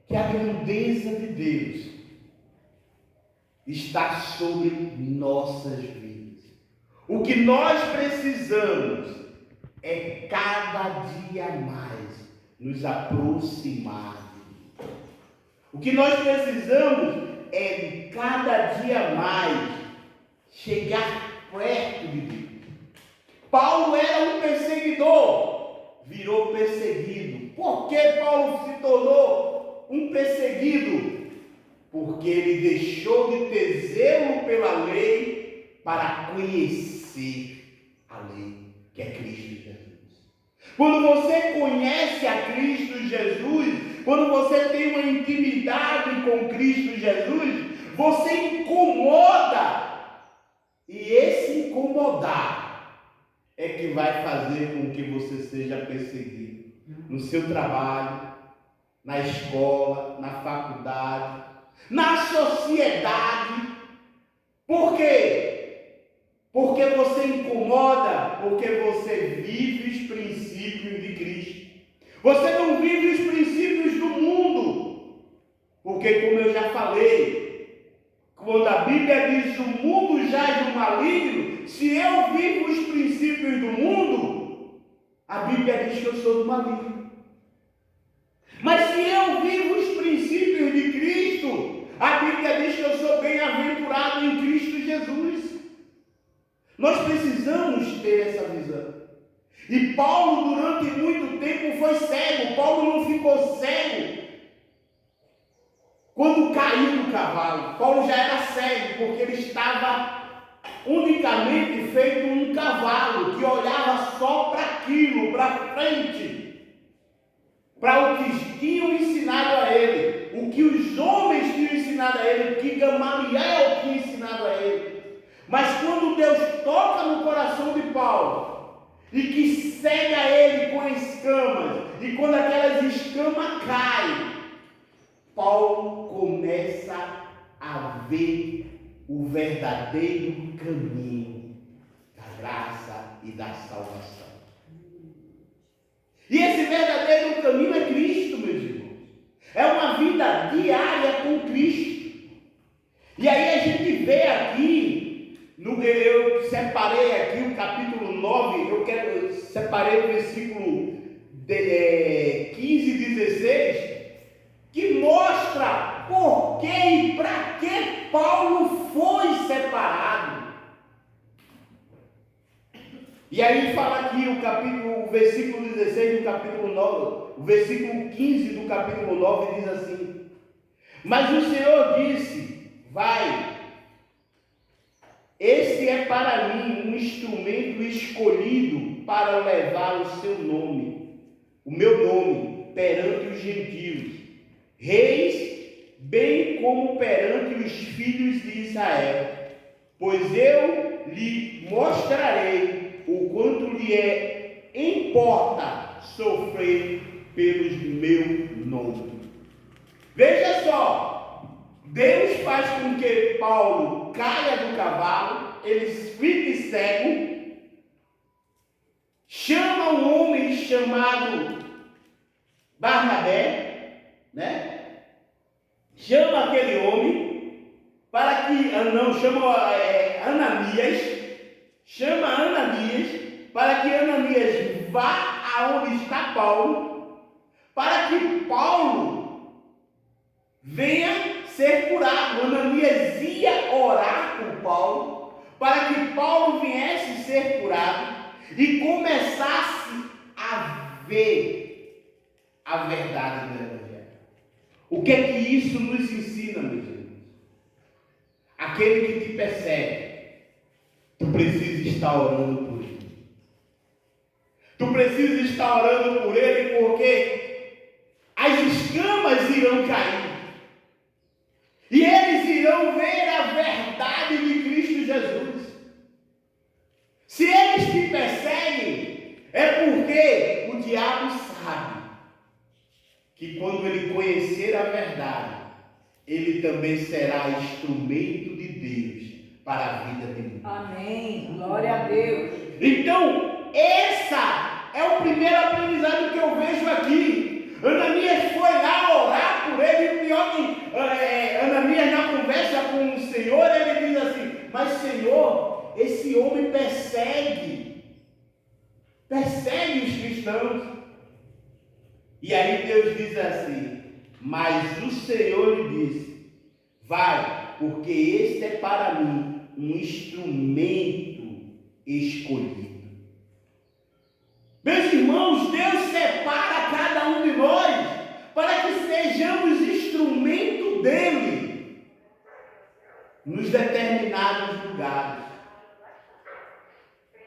que a grandeza de Deus está sobre nossas vidas. O que nós precisamos é cada dia mais nos aproximar de Deus. O que nós precisamos é cada dia mais chegar perto de Deus. Paulo era um perseguidor, virou perseguido. Por que Paulo se tornou um perseguido? Porque ele deixou de ter zelo pela lei para conhecer a lei, que é Cristo Jesus. Quando você conhece a Cristo Jesus, quando você tem uma intimidade com Cristo Jesus, você incomoda. E esse incomodar é que vai fazer com que você seja perseguido no seu trabalho, na escola, na faculdade, na sociedade. Por quê? Porque você incomoda, porque você vive os princípios de Cristo. Você não vive os princípios do mundo. Porque, como eu já falei, quando a Bíblia diz o mundo jaz no maligno, se eu vivo os princípios do mundo, a Bíblia diz que eu sou do maligno. Mas se eu vivo os princípios de Cristo, a Bíblia diz que eu sou bem-aventurado em Cristo Jesus. Nós precisamos ter essa visão. E Paulo, durante muito tempo, foi cego. Paulo não ficou cego quando caiu do cavalo. Paulo já era cego, porque ele estava unicamente feito um cavalo, que olhava só para aquilo, para frente, para o que tinham ensinado a ele, o que os homens tinham ensinado a ele, o que Gamaliel tinha ensinado a ele. Mas quando Deus toca no coração de Paulo, e que cega ele com escamas, e quando aquelas escamas caem, Paulo começa a ver o verdadeiro caminho da graça e da salvação. E esse verdadeiro caminho é Cristo, meus irmãos. É uma vida diária com Cristo. E aí a gente vê aqui, eu separei aqui o capítulo 9, eu separei o versículo 15 e 16, que mostra por que e para que Paulo foi separado. E aí fala aqui o versículo 16 do capítulo 9, o versículo 15 do capítulo 9 diz assim: mas o Senhor disse, vai, este é para mim um instrumento escolhido para levar o seu nome, o meu nome, perante os gentios, reis, bem como perante os filhos de Israel, pois eu lhe mostrarei o quanto lhe importa sofrer pelos meu nome. Veja só, Deus faz com que Paulo caia do cavalo, ele fique cego, chama um homem chamado Barnabé, né? Chama aquele homem para que, chama Ananias para que Ananias vá aonde está Paulo, para que Paulo venha ser curado. Ananias ia orar por Paulo, para que Paulo viesse ser curado e começasse a ver a verdade do Evangelho. O que é que isso nos ensina, meus irmãos? Aquele que te persegue, tu precisa estar orando por ele. Tu precisa estar orando por ele, porque as escamas irão cair. E eles irão ver a verdade de Cristo Jesus. Se eles te perseguem, é porque o diabo sabe que quando ele conhecer a verdade, ele também será instrumento de Deus para a vida de muitos. Amém. Glória a Deus. Então, essa é o primeiro aprendizado que eu vejo aqui. Ananias foi lá ele, pior que Ananias, na conversa com o Senhor, ele diz assim: mas Senhor, esse homem persegue os cristãos. E aí Deus diz assim: mas o Senhor lhe disse: vai, porque este é para mim um instrumento escolhido. Meus irmãos, Deus separa cada um de nós para que sejamos instrumento dele nos determinados lugares.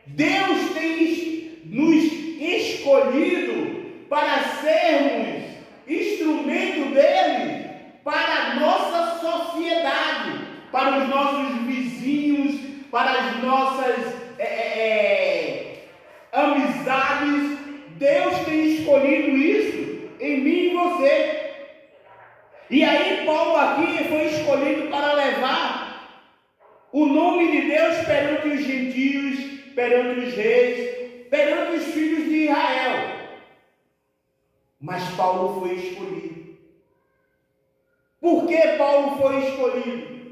Deus tem nos escolhido para sermos instrumento dele para a nossa sociedade, para os nossos vizinhos, para as nossas amizades. Deus tem escolhido isso em mim e você. E aí Paulo aqui foi escolhido para levar o nome de Deus perante os gentios, perante os reis, perante os filhos de Israel. Mas Paulo foi escolhido. Por que Paulo foi escolhido?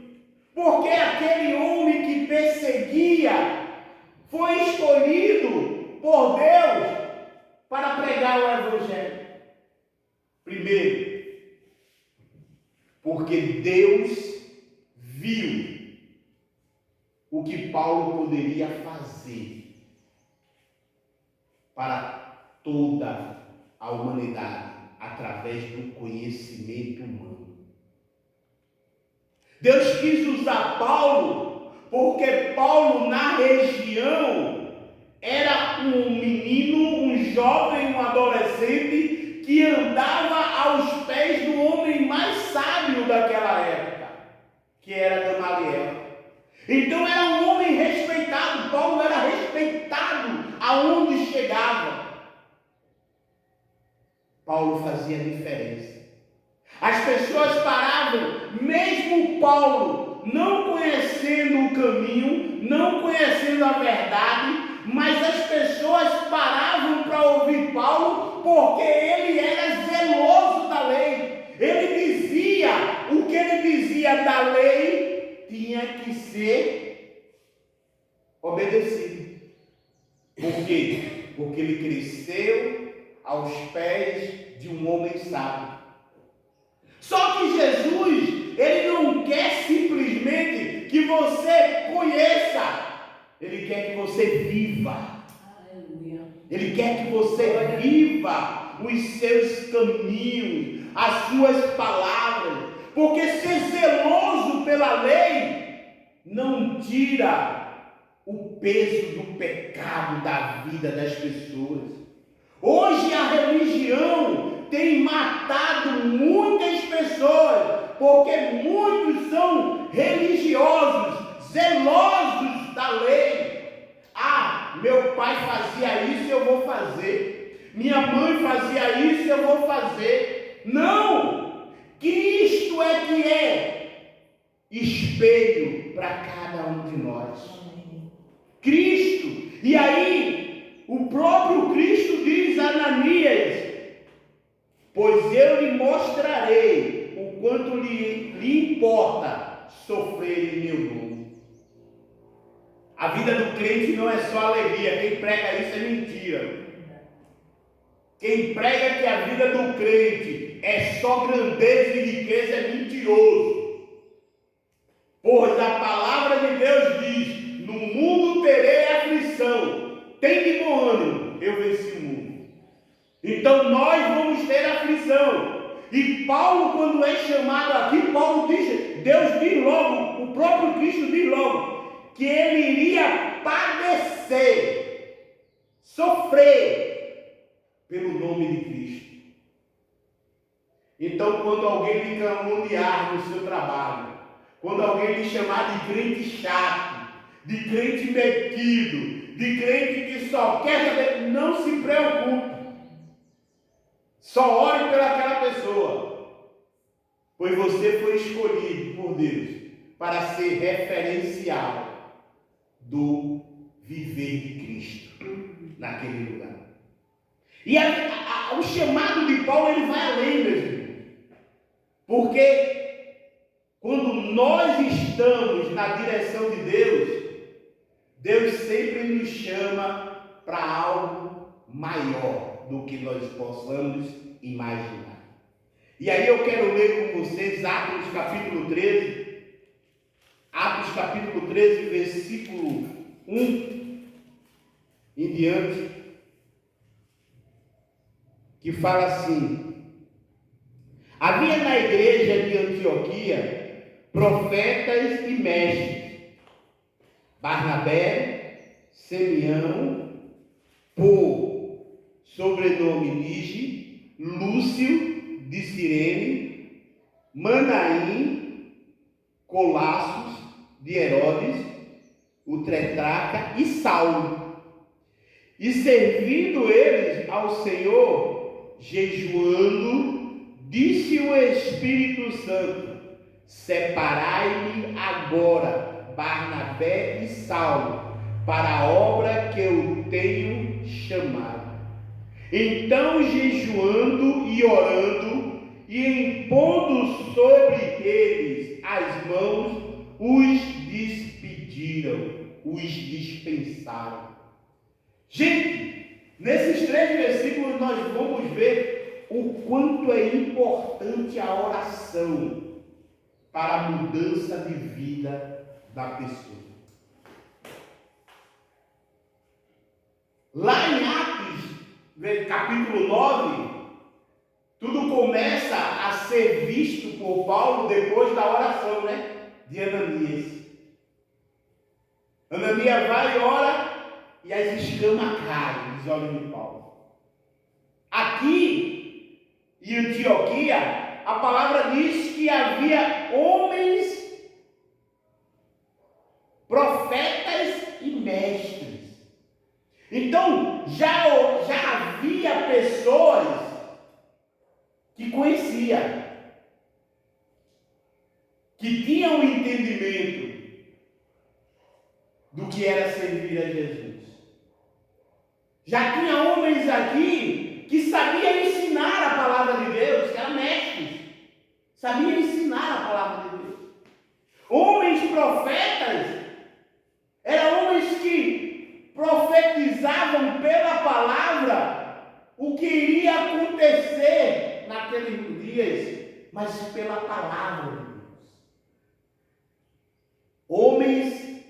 Porque aquele homem que perseguia foi escolhido por Deus para pregar o Evangelho. Primeiro, porque Deus viu o que Paulo poderia fazer para toda a humanidade através do conhecimento humano. Deus quis usar Paulo porque Paulo, na região, era um menino, um jovem, um adolescente que andava aos pés do homem mais sábio daquela época, que era Gamaliel. Então era um homem respeitado. Paulo era respeitado aonde chegava. Paulo fazia diferença. As pessoas paravam, mesmo Paulo não conhecendo o caminho, não conhecendo a verdade, mas as pessoas paravam para ouvir Paulo porque ele era zeloso da lei. Ele dizia o que ele dizia da lei tinha que ser obedecido. Por quê? Porque ele cresceu aos pés de um homem sábio. Só que Jesus, ele não quer simplesmente que você conheça, ele quer que você viva. Aleluia. Ele quer que você viva os seus caminhos, as suas palavras, porque ser zeloso pela lei não tira o peso do pecado da vida das pessoas. Hoje a religião tem matado muitas pessoas, porque muitos são religiosos, zelosos da lei. Ah, meu pai fazia isso, eu vou fazer. Minha mãe fazia isso, eu vou fazer. Não! Cristo é que é espelho para cada um de nós. Cristo. E aí, o próprio Cristo diz a Ananias: pois eu lhe mostrarei o quanto lhe importa sofrer em meu nome. A vida do crente não é só alegria. Quem prega isso é mentira. Quem prega que a vida do crente é só grandeza e riqueza é mentiroso. Pois a palavra de Deus diz: no mundo terei aflição. Tem de bom ânimo, eu venci o mundo. Então nós vamos ter aflição. E Paulo, quando é chamado aqui, Paulo diz, Deus diz logo, o próprio Cristo diz logo, que ele iria padecer, sofrer pelo nome de Cristo. Então, quando alguém lhe caluniar no seu trabalho, quando alguém lhe chamar de crente chato, de crente metido, de crente que só quer saber, não se preocupe. Só ore pelaquela pessoa, pois você foi escolhido por Deus para ser referencial do viver de Cristo naquele lugar. E o chamado de Paulo, ele vai além, meus irmãos, Porque quando nós estamos na direção de Deus, Deus sempre nos chama para algo maior do que nós possamos imaginar. E aí eu quero ler com vocês Atos capítulo 13. Atos capítulo 13, versículo 1 em diante, que fala assim: havia na igreja de Antioquia profetas e mestres, Barnabé, Simeão, por sobrenome Lige, Lúcio de Cirene, Manaim, Colassos de Herodes, o tetrarca, e Saulo. E servindo eles ao Senhor, jejuando, disse o Espírito Santo: separai-me agora Barnabé e Saulo para a obra que eu tenho chamado. Então, jejuando e orando e impondo sobre eles as mãos, os despediram, os dispensaram. Gente, nesses 3 versículos nós vamos ver o quanto é importante a oração para a mudança de vida da pessoa. Lá em Atos, capítulo 9, tudo começa a ser visto por Paulo depois da oração, de Ananias. Ananias vai e ora e as escamas caem dos olhos de Paulo. Aqui em Antioquia, a palavra diz que havia homens, profetas e mestres. Então, já havia pessoas que conheciam, que tinham entendimento do que era servir a Jesus. Já tinha homens aqui que sabiam ensinar a palavra de Deus, que eram mestres, sabiam ensinar a palavra de Deus. Homens profetas eram homens que profetizavam pela palavra o que iria acontecer naqueles dias, mas pela palavra de Deus. Homens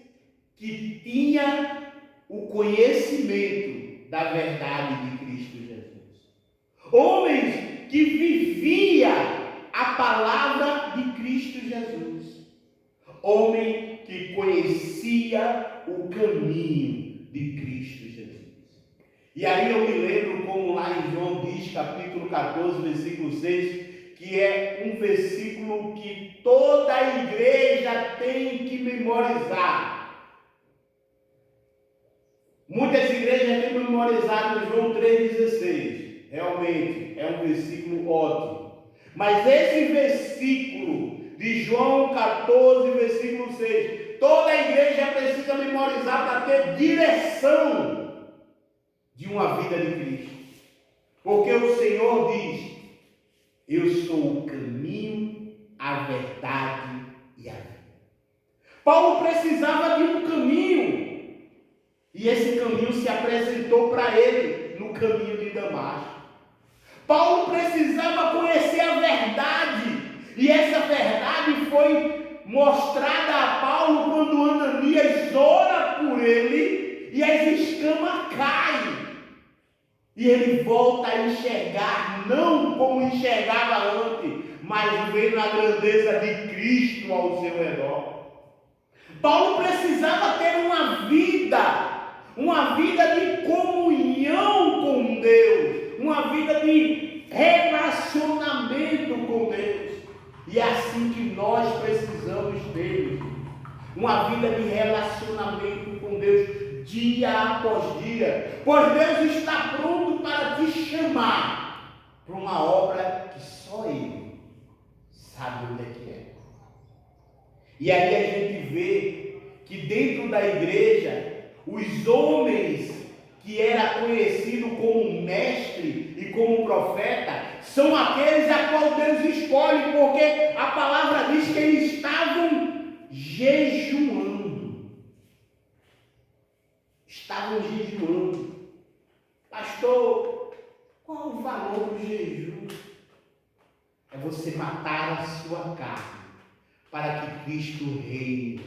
que tinham o conhecimento da verdade de Cristo Jesus. Homens que viviam a palavra de Cristo Jesus. Homem que conhecia o caminho de Cristo Jesus. E aí eu me lembro como lá em João diz, capítulo 14, versículo 6, que é um versículo que toda a igreja tem que memorizar. Muitas igrejas têm memorizado João 3,16. Realmente é um versículo ótimo. Mas esse versículo de João 14, versículo 6, toda a igreja precisa memorizar para ter direção de uma vida de Cristo. Porque o Senhor diz: eu sou o caminho, a verdade e a vida. Paulo precisava de um caminho. E esse caminho se apresentou para ele no caminho de Damasco. Paulo precisava conhecer a verdade. E essa verdade foi mostrada a Paulo quando Ananias ora por ele e as escamas caem. E ele volta a enxergar, não como enxergava antes, mas vendo a grandeza de Cristo ao seu redor. Paulo precisava ter uma vida de comunhão com Deus, uma vida de relacionamento com Deus. E é assim que nós precisamos ter uma vida de relacionamento com Deus, dia após dia, pois Deus está pronto para te chamar para uma obra que só Ele sabe onde é que é. E aí a gente vê que dentro da igreja, os homens que era conhecido como mestre e como profeta, são aqueles a qual Deus escolhe, porque Porque a palavra diz que eles estavam jejuando. Estavam jejuando. Pastor, qual o valor do jejum? É você matar a sua carne para que Cristo reine.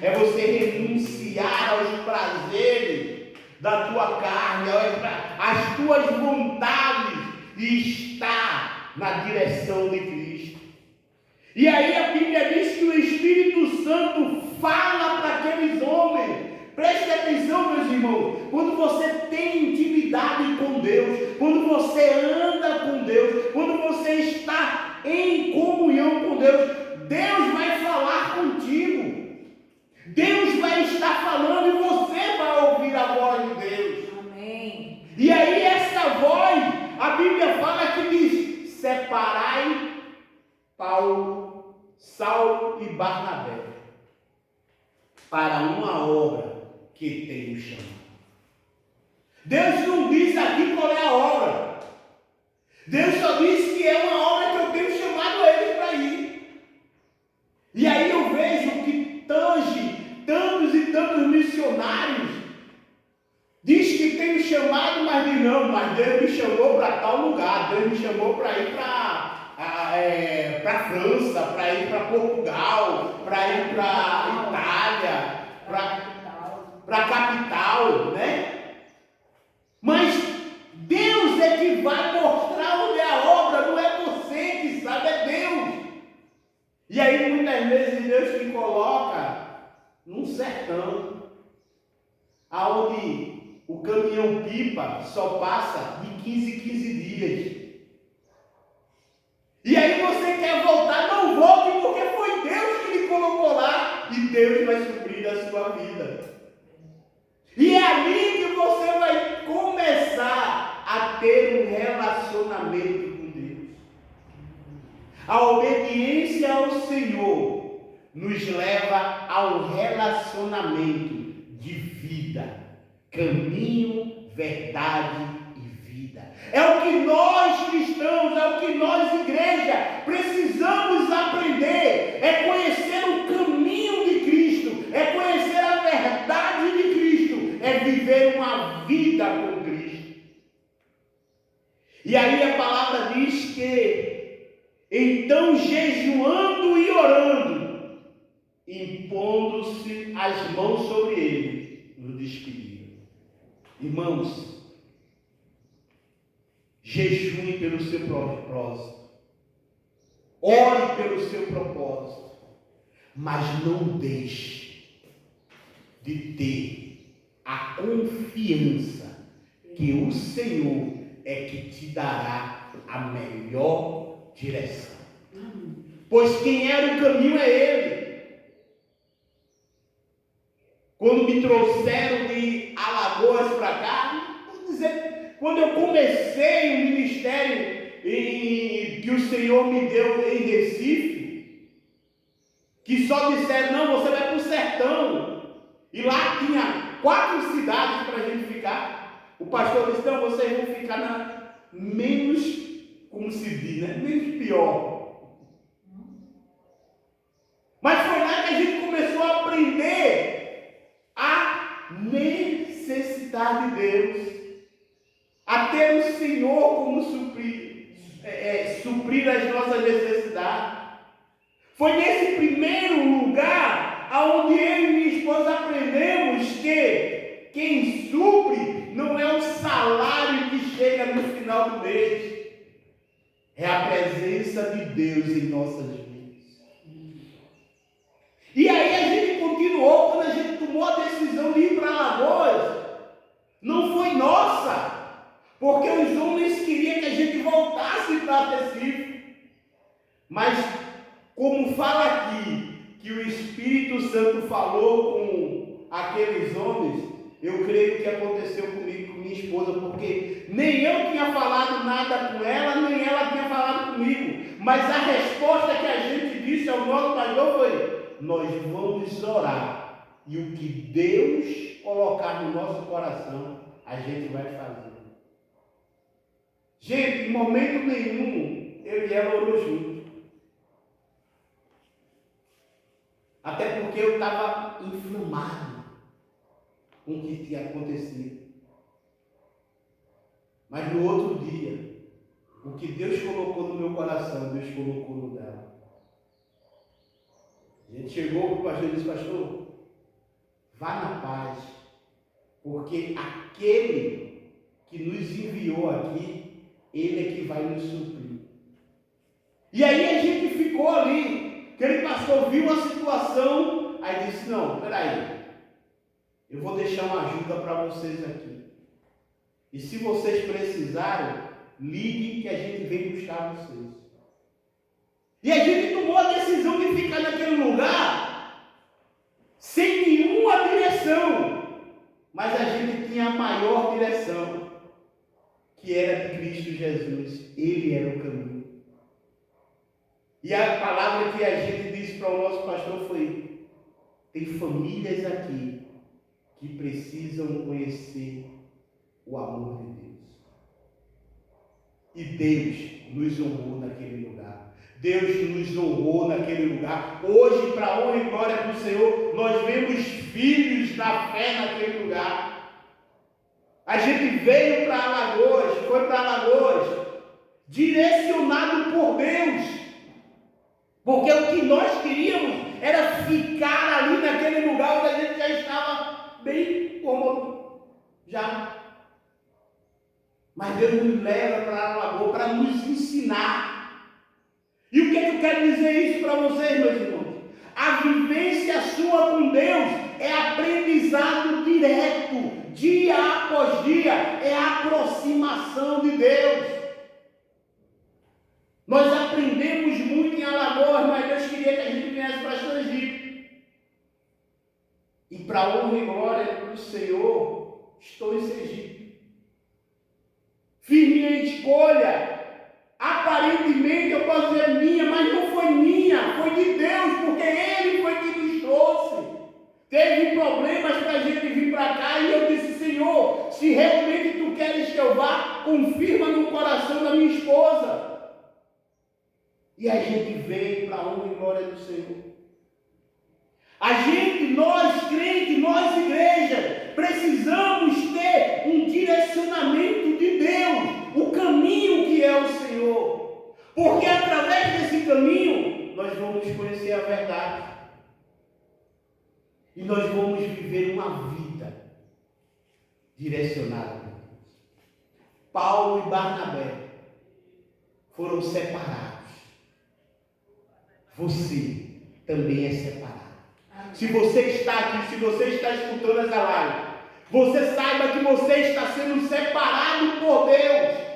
É você renunciar aos prazeres da tua carne, às tuas vontades e estar na direção de Cristo. E aí a Bíblia diz que o Espírito Santo fala para aqueles homens. Preste atenção, meus irmãos, quando você tem intimidade com Deus, quando você anda com Deus, quando você está em comunhão com Deus, Deus vai falar contigo. Deus vai estar falando e você vai ouvir a voz de Deus. Amém. E aí essa voz, a Bíblia fala que diz: separai Paulo, Saulo e Barnabé para uma obra que tenho chamado. Deus não diz aqui qual é a obra. Deus só diz que é uma obra que eu tenho chamado eles para ir. E aí eu vejo que tantos e tantos missionários diz que tem chamado, mas diz não, mas Deus me chamou para tal lugar, Deus me chamou para ir para França, para ir para Portugal, para ir para Itália, para a capital, né? Mas Deus é que vai mostrar onde é a obra, não é você que sabe, é Deus. E aí muitas vezes Deus te coloca num sertão, aonde o caminhão pipa só passa de 15 em 15 dias. E aí você quer voltar, não volte, porque foi Deus que lhe colocou lá, e Deus vai suprir a sua vida. E é ali que você vai começar a ter um relacionamento com Deus. A obediência ao Senhor nos leva ao relacionamento de vida, caminho, verdade e vida. É o que nós cristãos, é o que nós igreja precisamos aprender, é conhecer o caminho de Cristo, é conhecer a verdade de Cristo, é viver uma vida com Cristo. E aí a palavra diz que então jejuando e orando, impondo-se as mãos sobre ele, nos despediram. Irmãos, jejue pelo seu propósito, ore pelo seu propósito, mas não deixe de ter a confiança que o Senhor é que te dará a melhor direção. Pois quem era o caminho é Ele. Quando me trouxeram de Alagoas para cá, vou dizer, quando eu comecei o ministério que o Senhor me deu em Recife, que só disseram, não, você vai para o sertão. E lá tinha 4 cidades para a gente ficar. O pastor disse, não, vocês vão ficar na menos, como se diz, né? Menos pior. Mas foi lá que a gente começou a aprender a necessitar de Deus, a ter o Senhor como suprir as nossas necessidades. Foi nesse primeiro lugar aonde eu e minha esposa aprendemos que quem supre não é o salário que chega no final do mês, é a presença de Deus em nossas vidas. E aí a gente continuou, quando a gente tomou a decisão de ir para Alagoas, não foi nossa, porque os homens queriam que a gente voltasse para Recife. Mas, como fala aqui, que o Espírito Santo falou com aqueles homens, eu creio que aconteceu comigo, com minha esposa, porque nem eu tinha falado nada com ela, nem ela tinha falado comigo. Mas a resposta que a gente disse ao nosso pastor foi, nós vamos orar, e o que Deus colocar no nosso coração, a gente vai fazer. Gente, em momento nenhum, eu e ela orou juntos. Até porque eu estava inflamado com o que tinha acontecido. Mas no outro dia, o que Deus colocou no meu coração, Deus colocou no dela. A gente chegou para o pastor e disse: pastor, vá na paz, porque aquele que nos enviou aqui, ele é que vai nos suprir. E aí a gente ficou ali, aquele pastor viu a situação, aí disse: não, peraí, eu vou deixar uma ajuda para vocês aqui. E se vocês precisarem, liguem que a gente vem buscar vocês. E a gente tomou a decisão de ficar naquele lugar sem nenhuma direção. Mas a gente tinha a maior direção, que era de Cristo Jesus. Ele era o caminho. E a palavra que a gente disse para o nosso pastor foi: tem famílias aqui que precisam conhecer o amor de Deus. E Deus nos honrou naquele lugar. Deus nos honrou naquele lugar. Hoje, para a honra e glória do Senhor, nós vemos filhos da fé naquele lugar. A gente veio para Alagoas, foi para Alagoas, direcionado por Deus. Porque o que nós queríamos era ficar ali naquele lugar onde a gente já estava bem cômodo. Já. Mas Deus nos leva para Alagoas para nos ensinar. E o que é que eu quero dizer isso para vocês, meus irmãos? A vivência sua com Deus é aprendizado direto, dia após dia, é a aproximação de Deus. Nós aprendemos muito em Alagoas, mas Deus queria que a gente viesse para Sergipe. E para a honra e glória do Senhor, estou em Sergipe. Fiz minha escolha. Aparentemente eu posso dizer minha, mas não foi minha, foi de Deus, porque Ele foi que nos trouxe. Teve problemas para a gente vir para cá e eu disse: Senhor, se realmente Tu queres que eu vá, confirma no coração da minha esposa. E a gente veio para a honra e glória do Senhor. A gente, nós crentes, nós igreja, precisamos ter um direcionamento de Deus, o caminho que é o Senhor. Porque através desse caminho, nós vamos conhecer a verdade. E nós vamos viver uma vida direcionada por Deus. Paulo e Barnabé foram separados. Você também é separado. Se você está aqui, se você está escutando essa live, você saiba que você está sendo separado por Deus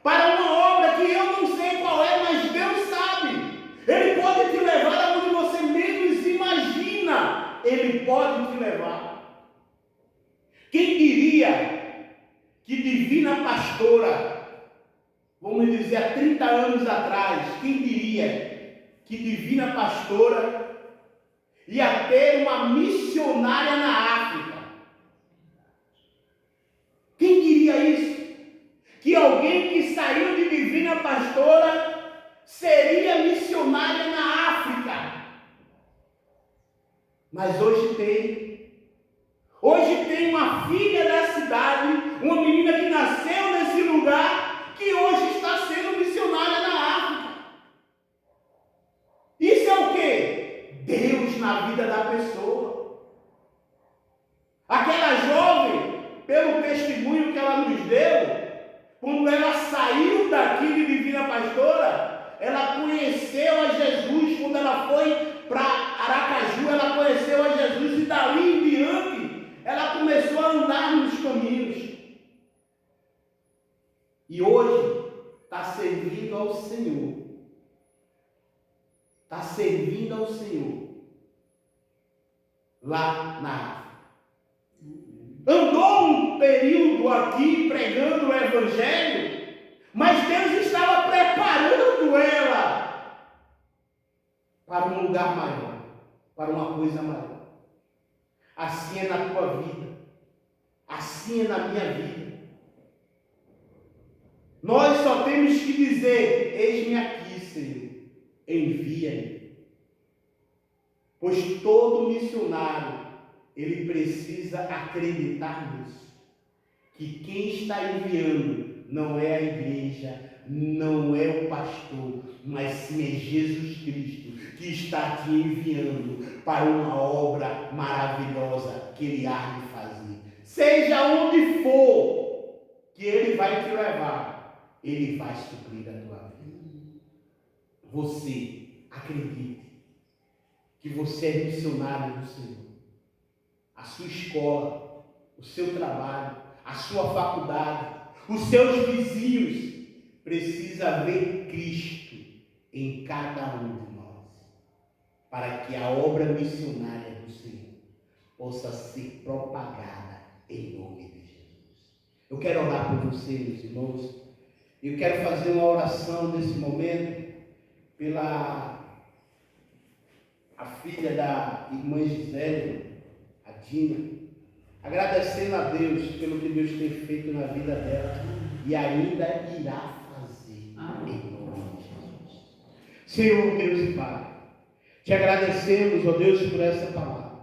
para uma obra que eu não sei qual é, mas Deus sabe. Ele pode te levar aonde você menos imagina. Ele pode te levar. Quem diria que Divina Pastora, vamos dizer há 30 anos atrás, quem diria que Divina Pastora ia ter uma missionária na África? Quem diria isso? Que alguém que saiu de Divina Pastora seria missionária na África? Mas hoje tem. Hoje tem uma filha da cidade, uma menina que nasceu nesse lugar, que hoje está sendo missionária na África. Isso é o quê? Deus na vida da pessoa. Aquela jovem, pelo testemunho que ela nos deu, quando ela saiu daqui de Divina Pastora, ela conheceu a Jesus. Quando ela foi para Aracaju, ela conheceu a Jesus, e dali em diante ela começou a andar nos caminhos. E hoje está servindo ao Senhor. Está servindo ao Senhor lá na África. Andou um período aqui pregando o Evangelho, mas Deus estava preparando ela para um lugar maior, para uma coisa maior. Assim é na tua vida, assim é na minha vida. Nós só temos que dizer: eis-me aqui, Senhor, envia-me. Pois todo missionário, ele precisa acreditar nisso. Que quem está enviando não é a igreja, não é o pastor, mas sim é Jesus Cristo que está te enviando para uma obra maravilhosa que Ele há de fazer. Seja onde for que Ele vai te levar, Ele vai suprir a tua vida. Você acredite que você é missionário do Senhor. A sua escola, o seu trabalho, a sua faculdade, os seus vizinhos precisa ver Cristo em cada um de nós, para que a obra missionária do Senhor possa ser propagada em nome de Jesus. Eu quero orar por você, meus irmãos. Eu quero fazer uma oração nesse momento pela a filha da irmã Gisele, a Dina, agradecendo a Deus pelo que Deus tem feito na vida dela e ainda irá fazer em nome de Jesus. Senhor Deus e Pai, te agradecemos, ó Deus, por essa palavra.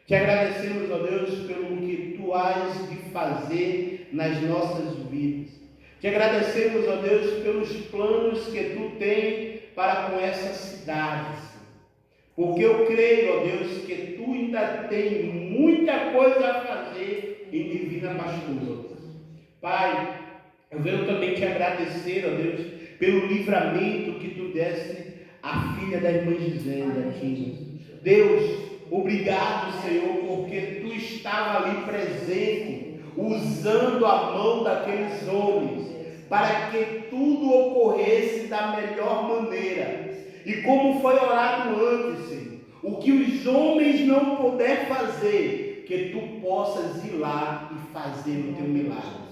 Te agradecemos, ó Deus, pelo que Tu has de fazer nas nossas vidas. Te agradecemos, ó Deus, pelos planos que Tu tens para com essa cidade, Senhor. Porque eu creio, ó Deus, que Tu ainda tem muita coisa a fazer em Divina Pastora. Pai, eu venho também te agradecer, ó Deus, pelo livramento que Tu deste à filha da irmã Gisele aqui. Deus, obrigado, Senhor, porque Tu estava ali presente, usando a mão daqueles homens, para que tudo ocorresse da melhor maneira. E como foi orado antes, Senhor, o que os homens não puder fazer, que Tu possas ir lá e fazer o Teu milagre.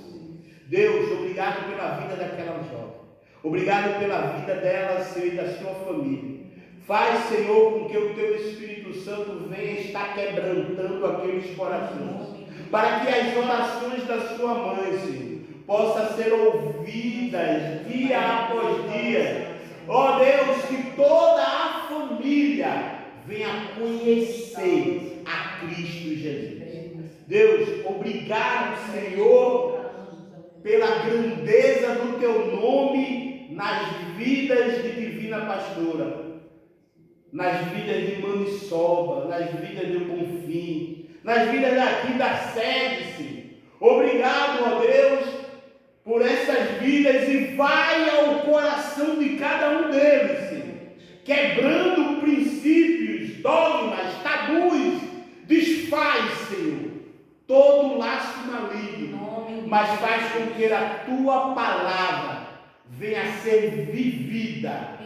Deus, obrigado pela vida daquela jovem. Obrigado pela vida dela, Senhor, e da sua família. Faz, Senhor, com que o Teu Espírito Santo venha estar quebrantando aqueles corações, para que as orações da sua mãe, Senhor, possam ser ouvidas dia após dia. Ó Deus, que toda a família venha conhecer a Cristo Jesus. Deus, obrigado, Senhor, pela grandeza do Teu nome nas vidas de Divina Pastora, nas vidas de Maniçoba, nas vidas de Bonfim, nas vidas daqui da sede, Senhor. Obrigado, ó Deus, por essas vidas, e vai ao coração de cada um deles, Senhor, quebrando princípios, dogmas, tabus. Desfaz, Senhor, todo laço maligno, mas faz com que a Tua palavra venha a ser vivida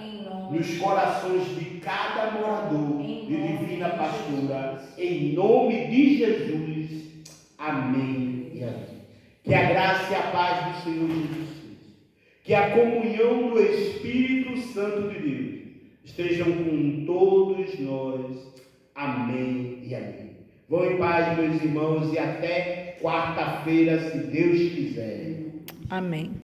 nos corações de cada morador de Divina Pastora, em nome de Jesus. Amém e amém. Que a graça e a paz do Senhor Jesus Cristo, que a comunhão do Espírito Santo de Deus estejam com todos nós. Amém e amém. Vão em paz, meus irmãos, e até quarta-feira, se Deus quiser. Amém.